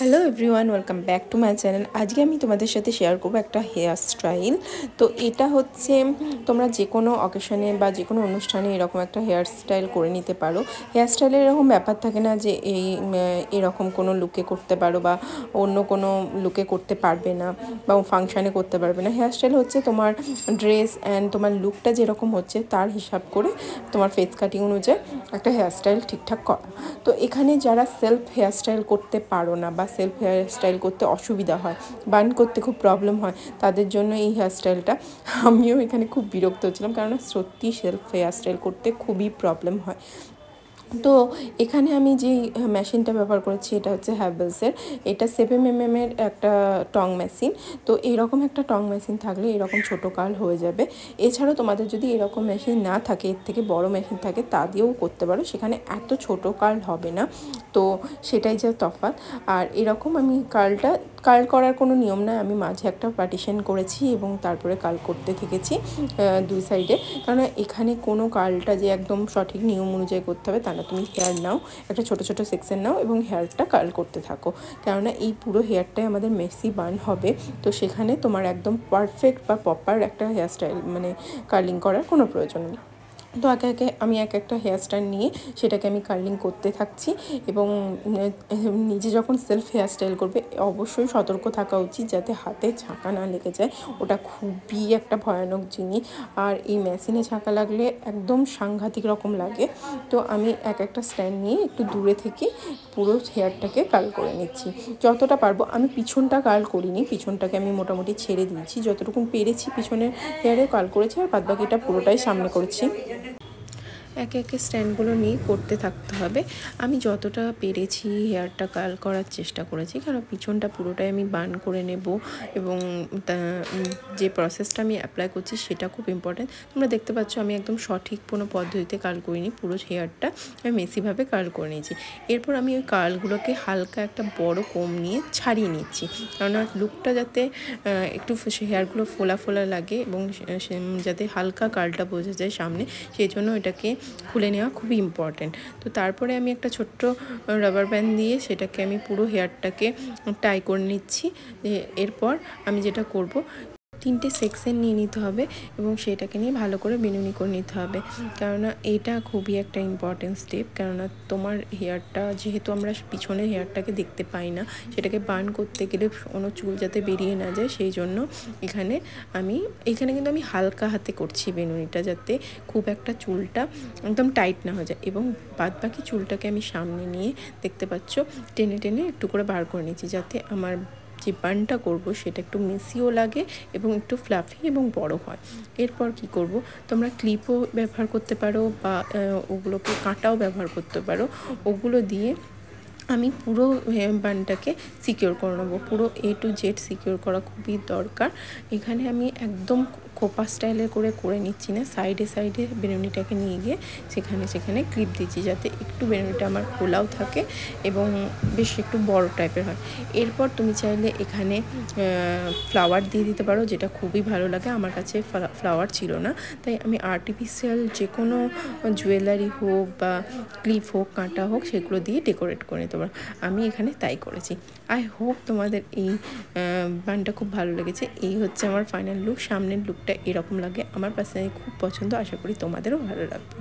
Hello everyone, welcome back to my channel. আজকে আমি তোমাদের সাথে শেয়ার করবো একটা হেয়ার স্টাইল। তো এটা হচ্ছে তোমরা যে কোনো অকেশনে বা যে কোনো অনুষ্ঠানে এরকম একটা হেয়ার স্টাইল করে নিতে পারো। হেয়ার স্টাইলের এরকম ব্যাপার থাকে না যে এরকম কোনো লুকে করতে পারো বা অন্য কোনো লুকে করতে পারবে না বা ফাংশানে করতে পারবে না। হেয়ার স্টাইল হচ্ছে তোমার ড্রেস অ্যান্ড তোমার লুকটা যেরকম হচ্ছে তার হিসাব করে তোমার ফেস কাটিং অনুযায়ী একটা হেয়ার স্টাইল ঠিকঠাক করা। তো এখানে যারা সেলফ হেয়ার স্টাইল করতে পারো না বা সেলফ হেয়ার স্টাইল করতে অসুবিধা হয়, বান করতে খুব প্রবলেম হয়, তাদের জন্য এই হেয়ার স্টাইলটা। আমিও এখানে খুব বিরক্ত হচ্ছিলাম, কারণ সত্যি সেলফ হেয়ার স্টাইল করতে খুবই প্রবলেম হয়। তো এখানে আমি যেই মেশিনটা ব্যবহার করেছি এটা হচ্ছে হ্যাভেলসের। এটা 7mm এর একটা টং মেশিন। তো এরকম একটা টং মেশিন থাকলে এরকম ছোটো কার্ল হয়ে যাবে। এছাড়াও তোমাদের যদি এরকম মেশিন না থাকে, এর থেকে বড় মেশিন থাকে, তা দিয়েও করতে পারো, সেখানে এত ছোটো কার্ল হবে না। তো সেটাই যে তফাৎ। আর এরকম আমি কার্ল করার কোনো নিয়ম নয়, আমি মাঝে একটা পার্টিশন করেছি এবং তারপরে কার্ল করতে থেকেছি দুই সাইডে। কারণ এখানে কোনো কার্লটা যে একদম সঠিক নিয়ম অনুযায়ী করতে হবে তা না। তুমি হেয়ার নাও, একটা ছোটো ছোটো সেকশন নাও এবং হেয়ারটা কার্ল করতে থাকো, কেননা এই পুরো হেয়ারটাই আমাদের মেসি বান হবে। তো সেখানে তোমার একদম পারফেক্ট বা প্রপার একটা হেয়ার স্টাইল মানে কার্লিং করার কোনো প্রয়োজন নেই। তো আমি এক একটা হেয়ার স্টাইল নিয়ে সেটাকে আমি কার্লিং করতে থাকছি। এবং নিজে যখন সেলফ হেয়ার স্টাইল করবে অবশ্যই সতর্ক থাকা উচিত যাতে হাতে ছাঁকা না লেগে যায়। ওটা খুবই একটা ভয়ানক জিনিস, আর এই মেশিনে ছাঁকা লাগলে একদম সাংঘাতিক রকম লাগে। তো আমি এক একটা স্ট্যান্ড নিয়ে একটু দূরে থেকে পুরো হেয়ারটাকে কার্ল করে নিচ্ছি যতটা পারবো। আমি পিছনটা কার্ল করিনি, পিছনটাকে আমি মোটামুটি ছেড়ে দিয়েছি, যতটুকু পেরেছি পিছনের হেয়ারে কার্ল করেছি, আর বাদবাকিটা পুরোটাই সামনে করেছি। একে একে স্ট্যান্ডগুলো নিয়ে করতে থাকতে হবে। আমি যতটা পেরেছি হেয়ারটা কার্ল করার চেষ্টা করেছি, কারণ পিছনটা পুরোটাই আমি বান করে নেব এবং যে প্রসেসটা আমি অ্যাপ্লাই করছি সেটা খুব ইম্পর্ট্যান্ট। তোমরা দেখতে পাচ্ছ আমি একদম সঠিক কোনো পদ্ধতিতে কার্ল করিনি, পুরো হেয়ারটা আমি মেসিভাবে কার্ল করে নিয়েছি। এরপর আমি ওই কার্লগুলোকে হালকা একটা বড় কোম নিয়ে ছাড়িয়ে নিচ্ছি, কেননা লুকটা যাতে একটু হেয়ারগুলো ফোলা ফোলা লাগে এবং যাতে হালকা কার্লটা বোঝা যায় সামনে, সেই জন্য এটাকে খুলে নেওয়া খুবই ইম্পর্ট্যান্ট। তো তারপরে আমি একটা ছোট্ট রাবার ব্যান্ড দিয়ে সেটাকে আমি পুরো হেয়ারটাকে টাই করে নিচ্ছি। এরপর আমি যেটা করব, 3টে সেকশন নিয়ে নিতে হবে এবং সেটাকে নিয়ে ভালো করে বিনুনি করে নিতে হবে, কেননা এটা খুবই একটা ইম্পর্টেন্ট স্টেপ। কেননা তোমার হেয়ারটা যেহেতু আমরা পিছনের হেয়ারটাকে দেখতে পাই না, সেটাকে বার্ন করতে গেলে কোনো চুল যাতে বেরিয়ে না যায়, সেই জন্য এখানে কিন্তু আমি হালকা হাতে করছি বেনুনিটা, যাতে খুব একটা চুলটা একদম টাইট না হয়ে যায়। এবং বাদবাকি চুলটাকে আমি সামনে নিয়ে দেখতে পাচ্ছ টেনে টেনে একটু করে বার করে নিচ্ছি, যাতে আমার যে বানটা করব সেটা একটু মেসিও লাগে এবং একটু ফ্লাফি এবং বড় হয়। এরপর কি করব, তোমরা ক্লিপও ব্যবহার করতে পারো বা ওগুলোকে কাঁটাও ব্যবহার করতে পারো। ওগুলো দিয়ে আমি পুরো বানটাকে সিকিওর করে নেবো। পুরো A to Z সিকিওর করা খুবই দরকার। এখানে আমি একদম খোপা স্টাইলে করে নিচ্ছি না, সাইডে সাইডে বেনুনিটাকে নিয়ে গিয়ে সেখানে ক্লিপ দিচ্ছি, যাতে একটু বেনুনিটা আমার খোলাও থাকে এবং বেশ একটু বড় টাইপের হয়। এরপর তুমি চাইলে এখানে ফ্লাওয়ার দিয়ে দিতে পারো, যেটা খুবই ভালো লাগে। আমার কাছে ফ্লাওয়ার ছিল না, তাই আমি আর্টিফিশিয়াল যে কোনো জুয়েলারি হোক বা ক্লিপ হোক কাঁটা হোক সেগুলো দিয়ে ডেকোরেট করে নিতে পারো। আমি এখানে তাই করেছি। আই হোপ তোমাদের এই বানটা খুব ভালো লেগেছে। এই হচ্ছে আমার ফাইনাল লুক। সামনের লুকটা এরকম লাগে, আমার পার্সোনালি খুব পছন্দ, আশা করি তোমাদেরও ভালো লাগবে।